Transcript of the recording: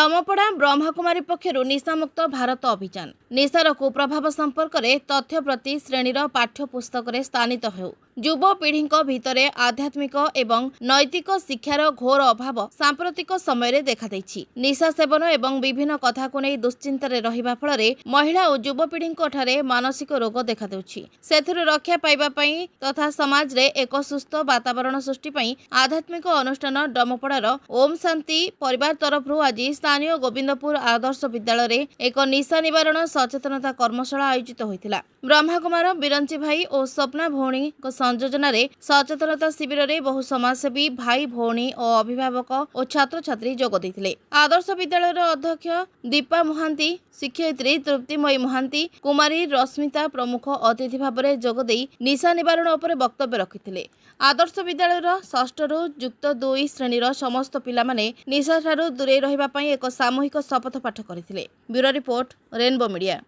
डमपड़ा ब्रह्मकुमारी पक्षर निशामुक्त भारत अभियान निशार कुप्रभाव संपर्क में तथ्य प्रति श्रेणीर पाठ्यपुस्तक स्थानित हो युवपीढ़ी भितर आध्यात्मिक एवं नैतिक शिक्षार घोर अभाव सांप्रतिक समय देखा निशा सेवन एवं विभिन्न कथा को नहीं दुश्चिंतार रहिबा फल महिला और युवपीढ़ी मानसिक रोग देखा रक्षा पाइबापी तथा समाज रे एक सुस्थ वातावरण सृष्टि आध्यात्मिक अनुष्ठान डमपड़ार ओम शांति परिवार तरफ आज स्थानीय गोविंदपुर आदर्श विद्यालय एक निशा निवारण सचेतनता कर्मशाला आयोजित होता। ब्रह्मकुमार बिरंची भाई और स्वप्ना भौणी संयोजन सचेतनता शिविर में बहु समाजसेवी भाई भौणी और अभिभावक और छात्र छात्री जोग देते। आदर्श विद्यालय अध्यक्ष दीपा महांती शिक्षयित्री तृप्तिमयी महांती कुमारी रश्मिता प्रमुख अतिथि भाव में जोगदे निशा निवारण उपर वक्तव्य रखिते। आदर्श विद्यालय षष्ठ रु युक्त 2 श्रेणीर समस्त पिला माने निशा ठारू दूरे रहिबा पई एक सामूहिक शपथ पाठ करथिले। Bureau report rainbow media.